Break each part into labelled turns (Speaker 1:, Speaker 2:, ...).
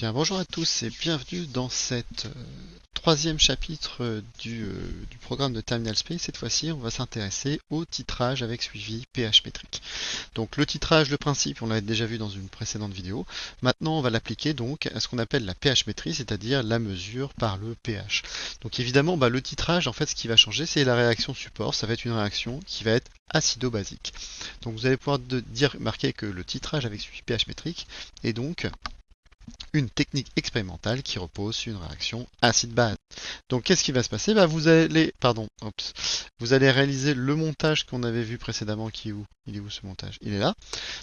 Speaker 1: Bien, bonjour à tous et bienvenue dans cette troisième chapitre du programme de Terminal Space. Cette fois-ci, on va s'intéresser au titrage avec suivi pH métrique. Donc le titrage, le principe, on l'avait déjà vu dans une précédente vidéo. Maintenant, on va l'appliquer donc à ce qu'on appelle la pH métrie, c'est-à-dire la mesure par le pH. Donc évidemment, le titrage, en fait, ce qui va changer, c'est la réaction support. Ça va être une réaction qui va être acido-basique. Donc vous allez pouvoir marquer que le titrage avec suivi pH métrique est donc une technique expérimentale qui repose sur une réaction acide-base. Donc qu'est-ce qui va se passer? Vous allez réaliser le montage qu'on avait vu précédemment qui est où? Il est où ce montage? Il est là.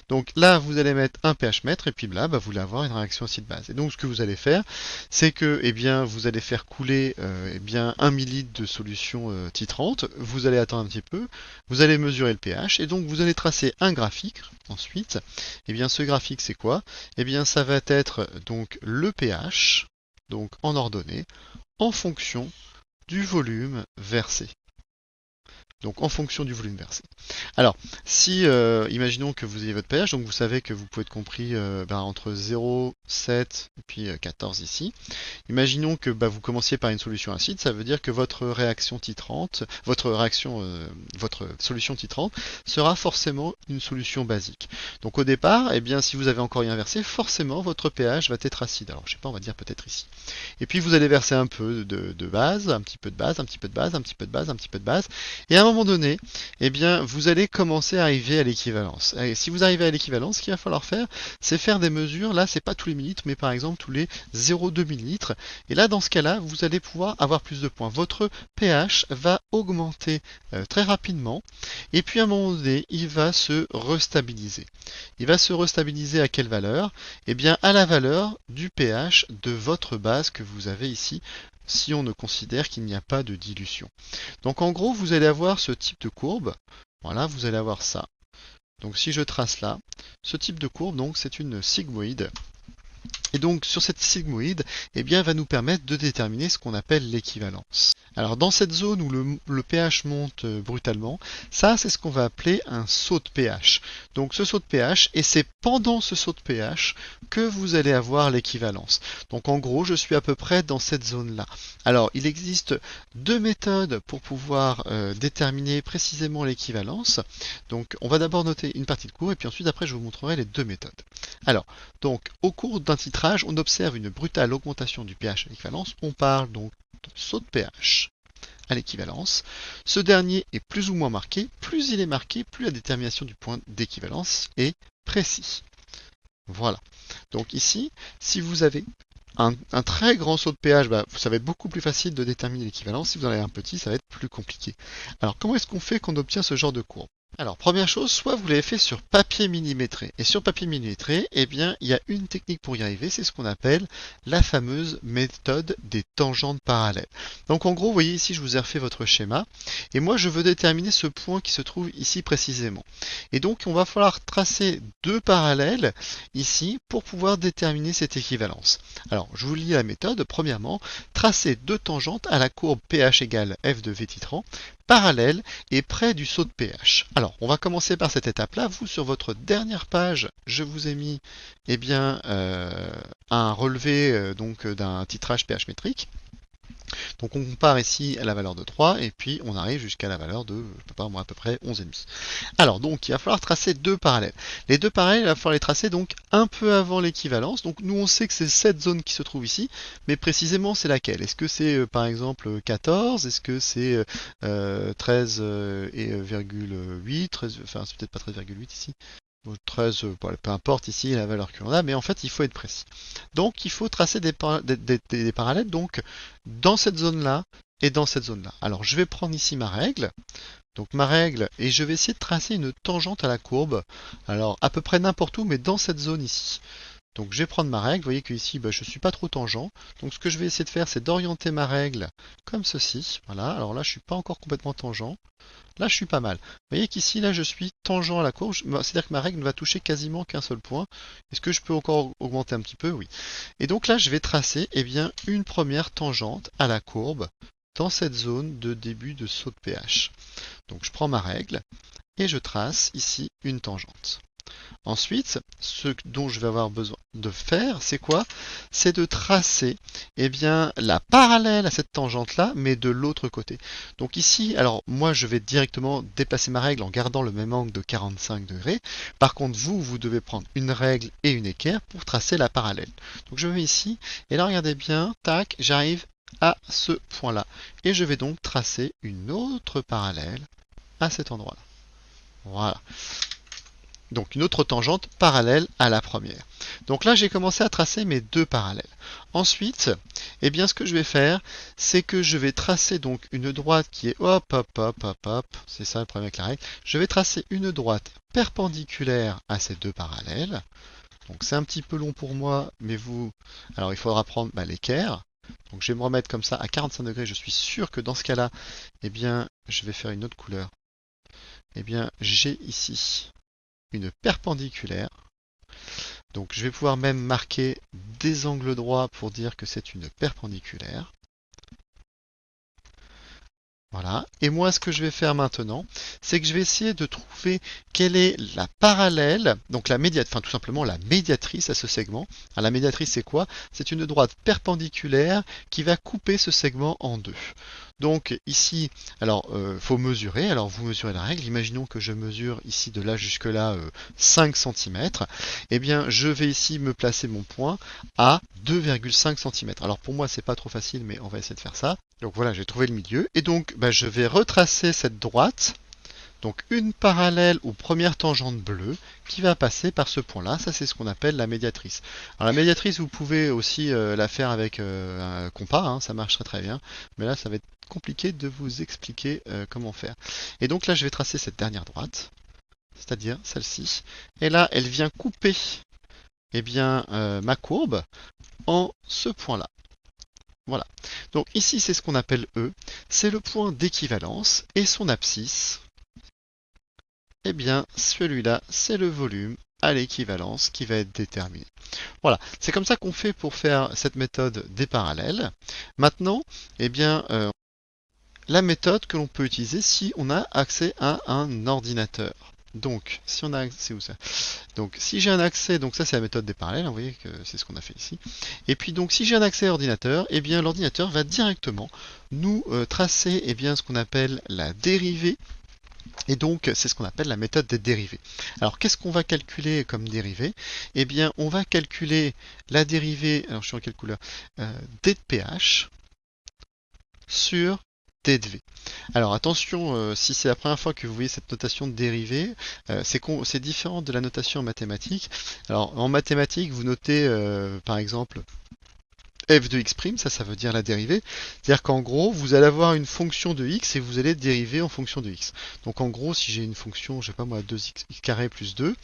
Speaker 1: Donc là, vous allez mettre un pH mètre et puis là, vous allez avoir une réaction acide-base. Et donc ce que vous allez faire, c'est que vous allez faire couler 1 millilitre de solution titrante. Vous allez attendre un petit peu, vous allez mesurer le pH et donc vous allez tracer un graphique. Ensuite, ce graphique c'est quoi? Ça va être donc le pH, donc en ordonnée, en fonction du volume versé. Donc en fonction du volume versé. Alors, si imaginons que vous ayez votre pH, donc vous savez que vous pouvez être compris entre 0, 7 et puis 14 ici. Imaginons que vous commenciez par une solution acide, ça veut dire que votre réaction titrante, votre solution titrante sera forcément une solution basique. Donc au départ, si vous avez encore rien versé, forcément votre pH va être acide. Alors je sais pas, on va dire peut-être ici. Et puis vous allez verser un peu de base, un petit peu de base, un petit peu de base, un petit peu de base, un petit peu de base. Et à un moment donné, vous allez commencer à arriver à l'équivalence. Et si vous arrivez à l'équivalence, ce qu'il va falloir faire, c'est faire des mesures. Là, c'est pas tous les millilitres, mais par exemple tous les 0,2 millilitres. Et là, dans ce cas-là, vous allez pouvoir avoir plus de points. Votre pH va augmenter très rapidement. Et puis à un moment donné, il va se restabiliser. Il va se restabiliser à quelle valeur? À la valeur du pH de votre base que vous avez ici, si on ne considère qu'il n'y a pas de dilution. Donc en gros, vous allez avoir ce type de courbe. Voilà, vous allez avoir ça. Donc si je trace là, ce type de courbe, donc c'est une sigmoïde. Et donc sur cette sigmoïde, va nous permettre de déterminer ce qu'on appelle l'équivalence. Alors dans cette zone où le pH monte brutalement, ça c'est ce qu'on va appeler un saut de pH. Donc ce saut de pH, et c'est pendant ce saut de pH que vous allez avoir l'équivalence. Donc en gros, je suis à peu près dans cette zone-là. Alors il existe deux méthodes pour pouvoir déterminer précisément l'équivalence. Donc on va d'abord noter une partie de cours et puis ensuite après je vous montrerai les deux méthodes. Alors, donc au cours d'un titrage, on observe une brutale augmentation du pH à l'équivalence. On parle donc de saut de pH à l'équivalence. Ce dernier est plus ou moins marqué. Plus il est marqué, plus la détermination du point d'équivalence est précis. Voilà. Donc ici, si vous avez un très grand saut de pH, ça va être beaucoup plus facile de déterminer l'équivalence. Si vous en avez un petit, ça va être plus compliqué. Alors comment est-ce qu'on fait qu'on obtient ce genre de courbe? Alors, première chose, soit vous l'avez fait sur papier millimétré. Et sur papier millimétré, il y a une technique pour y arriver, c'est ce qu'on appelle la fameuse méthode des tangentes parallèles. Donc en gros, vous voyez ici, je vous ai refait votre schéma. Et moi, je veux déterminer ce point qui se trouve ici précisément. Et donc, on va falloir tracer deux parallèles ici pour pouvoir déterminer cette équivalence. Alors, je vous lis la méthode. Premièrement, tracer deux tangentes à la courbe pH égale f de v titrant parallèle et près du saut de pH. Alors, on va commencer par cette étape-là. Vous, sur votre dernière page, je vous ai mis un relevé d'un titrage pH métrique. Donc on compare ici à la valeur de 3 et puis on arrive jusqu'à la valeur de, je sais pas moi, à peu près 11,5. Alors donc il va falloir tracer deux parallèles. Les deux parallèles, il va falloir les tracer donc un peu avant l'équivalence. Donc nous on sait que c'est cette zone qui se trouve ici, mais précisément c'est laquelle? Est-ce que c'est par exemple 14? Est-ce que c'est 13,8? Enfin c'est peut-être pas 13,8 ici. 13, peu importe ici la valeur que l'on a, mais en fait il faut être précis. Donc il faut tracer des parallèles donc dans cette zone-là et dans cette zone-là. Alors je vais prendre ici ma règle. Donc ma règle, et je vais essayer de tracer une tangente à la courbe. Alors à peu près n'importe où, mais dans cette zone ici. Donc je vais prendre ma règle, vous voyez que ici je ne suis pas trop tangent. Donc ce que je vais essayer de faire, c'est d'orienter ma règle comme ceci. Voilà, alors là je ne suis pas encore complètement tangent. Là, je suis pas mal. Vous voyez qu'ici, là, je suis tangent à la courbe. C'est-à-dire que ma règle ne va toucher quasiment qu'un seul point. Est-ce que je peux encore augmenter un petit peu? Oui. Et donc là, je vais tracer une première tangente à la courbe dans cette zone de début de saut de pH. Donc je prends ma règle et je trace ici une tangente. Ensuite, ce dont je vais avoir besoin de faire, c'est quoi? C'est de tracer eh bien, la parallèle à cette tangente-là, mais de l'autre côté. Donc ici, alors moi je vais directement déplacer ma règle en gardant le même angle de 45 degrés. Par contre, vous devez prendre une règle et une équerre pour tracer la parallèle. Donc je vais ici, et là regardez bien, tac, j'arrive à ce point-là. Et je vais donc tracer une autre parallèle à cet endroit-là. Voilà. Donc une autre tangente parallèle à la première. Donc là, j'ai commencé à tracer mes deux parallèles. Ensuite, eh bien, ce que je vais faire, c'est que je vais tracer donc une droite qui est hop, hop, hop, hop, hop. C'est ça le problème avec la règle. Je vais tracer une droite perpendiculaire à ces deux parallèles. Donc c'est un petit peu long pour moi, mais vous... Alors il faudra prendre l'équerre. Donc je vais me remettre comme ça à 45 degrés. Je suis sûr que dans ce cas-là, eh bien, je vais faire une autre couleur. Eh bien, j'ai ici une perpendiculaire. Donc je vais pouvoir même marquer des angles droits pour dire que c'est une perpendiculaire. Voilà. Et moi, ce que je vais faire maintenant, c'est que je vais essayer de trouver quelle est la parallèle, donc la médiatrice, enfin tout simplement la médiatrice à ce segment. Alors, la médiatrice, c'est quoi? C'est une droite perpendiculaire qui va couper ce segment en deux. Donc ici, alors faut mesurer. Alors vous mesurez la règle. Imaginons que je mesure ici de là jusque là 5 cm. Eh bien, je vais ici me placer mon point à 2,5 cm. Alors pour moi, c'est pas trop facile, mais on va essayer de faire ça. Donc voilà, j'ai trouvé le milieu. Et donc, je vais retracer cette droite. Donc une parallèle aux premières tangentes bleues qui va passer par ce point-là. Ça, c'est ce qu'on appelle la médiatrice. Alors la médiatrice, vous pouvez aussi la faire avec un compas. Hein, ça marche très très bien. Mais là, ça va être compliqué de vous expliquer comment faire. Et donc là, je vais tracer cette dernière droite, c'est-à-dire celle-ci. Et là, elle vient couper eh bien, ma courbe en ce point-là. Voilà. Donc ici, c'est ce qu'on appelle E. C'est le point d'équivalence et son abscisse. Eh bien, celui-là, c'est le volume à l'équivalence qui va être déterminé. Voilà, c'est comme ça qu'on fait pour faire cette méthode des parallèles. Maintenant, eh bien, la méthode que l'on peut utiliser si on a accès à un ordinateur. Donc, si on a accès où ça? Donc, si j'ai un accès, donc ça c'est la méthode des parallèles, vous voyez que c'est ce qu'on a fait ici. Et puis donc, si j'ai un accès à l'ordinateur, eh bien l'ordinateur va directement nous tracer eh bien ce qu'on appelle la dérivée. Et donc, c'est ce qu'on appelle la méthode des dérivées. Alors, qu'est-ce qu'on va calculer comme dérivée? Eh bien, on va calculer la dérivée, alors je suis en quelle couleur? D de pH sur D de V. Alors attention, si c'est la première fois que vous voyez cette notation de dérivée, c'est différent de la notation en mathématiques. Alors en mathématiques, vous notez par exemple f de x', ça veut dire la dérivée. C'est-à-dire qu'en gros, vous allez avoir une fonction de x et vous allez dériver en fonction de x. Donc en gros, si j'ai une fonction, je sais pas moi, 2x carré plus 2,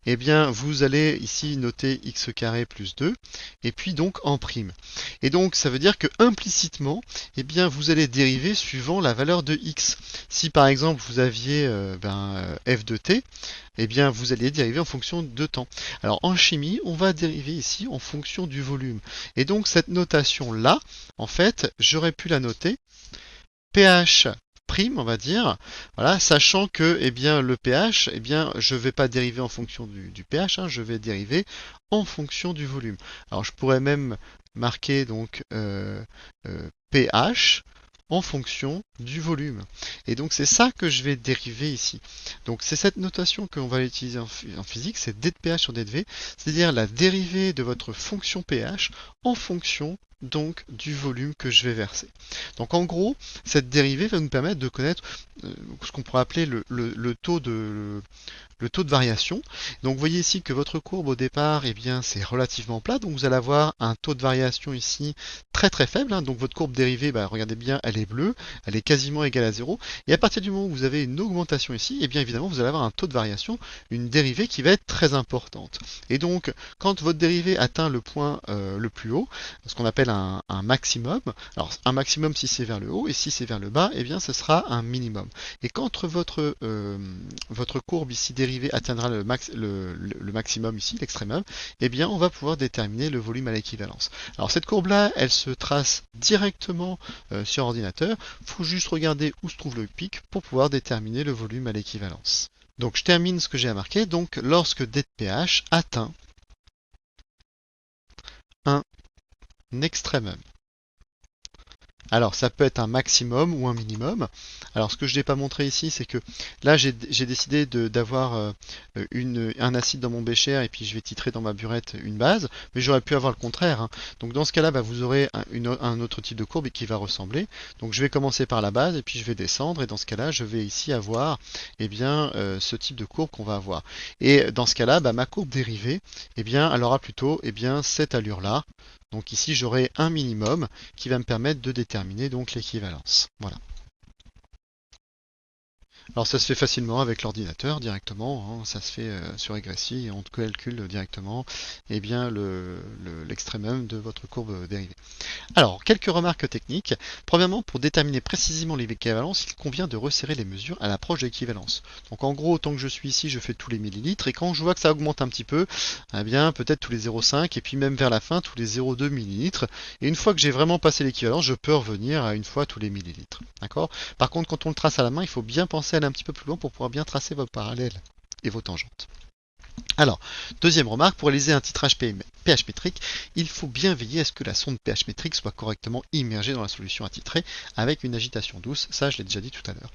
Speaker 1: eh bien vous allez ici noter x carré plus 2, et puis donc en prime. Et donc ça veut dire que implicitement, eh bien vous allez dériver suivant la valeur de x. Si par exemple vous aviez f de t, eh bien vous allez dériver en fonction de temps. Alors en chimie, on va dériver ici en fonction du volume. Et donc cette notation-là, en fait, j'aurais pu la noter pH prime, on va dire, voilà, sachant que eh bien, le pH, eh bien, je ne vais pas dériver en fonction du pH, hein, je vais dériver en fonction du volume. Alors je pourrais même marquer donc pH en fonction du volume. Et donc c'est ça que je vais dériver ici. Donc c'est cette notation qu'on va utiliser en physique, c'est d de pH sur d de v, c'est-à-dire la dérivée de votre fonction pH en fonction donc du volume que je vais verser. Donc en gros, cette dérivée va nous permettre de connaître ce qu'on pourrait appeler le taux de variation. Donc vous voyez ici que votre courbe au départ, eh bien, c'est relativement plat, donc vous allez avoir un taux de variation ici très très faible. Hein. Donc votre courbe dérivée, regardez bien, elle est bleue, elle est quasiment égale à 0. Et à partir du moment où vous avez une augmentation ici, eh bien évidemment vous allez avoir un taux de variation, une dérivée qui va être très importante. Et donc quand votre dérivée atteint le point le plus haut, ce qu'on appelle un maximum, alors un maximum si c'est vers le haut, et si c'est vers le bas, eh bien ce sera un minimum. Et quand votre courbe ici dérivée atteindra le maximum ici, l'extrémum, eh bien on va pouvoir déterminer le volume à l'équivalence. Alors cette courbe-là, elle se trace directement sur ordinateur. Il faut juste regarder où se trouve le pic pour pouvoir déterminer le volume à l'équivalence. Donc je termine ce que j'ai à marquer. Donc lorsque DPH atteint un extrêmum. Alors, ça peut être un maximum ou un minimum. Alors, ce que je n'ai pas montré ici, c'est que là, j'ai décidé d'avoir un acide dans mon bécher et puis je vais titrer dans ma burette une base, mais j'aurais pu avoir le contraire, hein. Donc, dans ce cas-là, bah, vous aurez un autre type de courbe qui va ressembler. Donc, je vais commencer par la base et puis je vais descendre. Et dans ce cas-là, je vais ici avoir eh bien, ce type de courbe qu'on va avoir. Et dans ce cas-là, bah, ma courbe dérivée, eh bien, elle aura plutôt eh bien, cette allure-là. Donc ici, j'aurai un minimum qui va me permettre de déterminer donc l'équivalence. Voilà. Alors ça se fait facilement avec l'ordinateur directement, hein, ça se fait sur Egressi et on calcule directement eh bien, l'extrémum de votre courbe dérivée. Alors, quelques remarques techniques. Premièrement, pour déterminer précisément l'équivalence, il convient de resserrer les mesures à l'approche de l'équivalence. Donc en gros, tant que je suis ici, je fais tous les millilitres, et quand je vois que ça augmente un petit peu, eh bien peut-être tous les 0,5, et puis même vers la fin, tous les 0,2 millilitres. Et une fois que j'ai vraiment passé l'équivalence, je peux revenir à une fois tous les millilitres. D'accord? Par contre, quand on le trace à la main, il faut bien penser à aller un petit peu plus loin pour pouvoir bien tracer vos parallèles et vos tangentes. Alors, deuxième remarque, pour réaliser un titrage pH métrique, il faut bien veiller à ce que la sonde pH métrique soit correctement immergée dans la solution à titrer avec une agitation douce. Ça, je l'ai déjà dit tout à l'heure.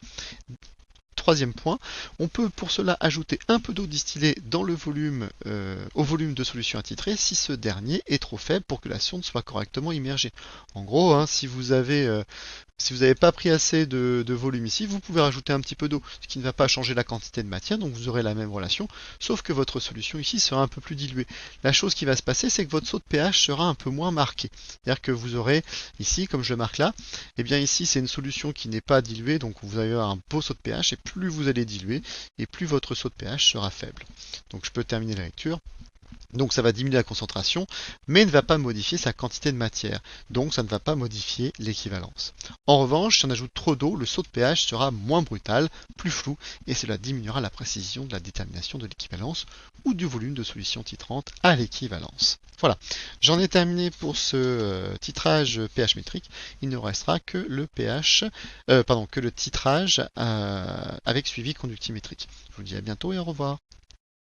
Speaker 1: Troisième point, on peut pour cela ajouter un peu d'eau distillée dans le volume, au volume de solution à titrer si ce dernier est trop faible pour que la sonde soit correctement immergée. En gros, hein, si vous n'avez pas pris assez de volume ici, vous pouvez rajouter un petit peu d'eau, ce qui ne va pas changer la quantité de matière, donc vous aurez la même relation, sauf que votre solution ici sera un peu plus diluée. La chose qui va se passer, c'est que votre saut de pH sera un peu moins marqué. C'est-à-dire que vous aurez ici, comme je le marque là, et bien ici c'est une solution qui n'est pas diluée, donc vous allez avoir un beau saut de pH, et plus vous allez diluer, et plus votre saut de pH sera faible. Donc je peux terminer la lecture. Donc ça va diminuer la concentration, mais ne va pas modifier sa quantité de matière. Donc ça ne va pas modifier l'équivalence. En revanche, si on ajoute trop d'eau, le saut de pH sera moins brutal, plus flou, et cela diminuera la précision de la détermination de l'équivalence ou du volume de solution titrante à l'équivalence. Voilà, j'en ai terminé pour ce titrage pH métrique. Il ne restera que le que le titrage avec suivi conductimétrique. Je vous dis à bientôt et au revoir.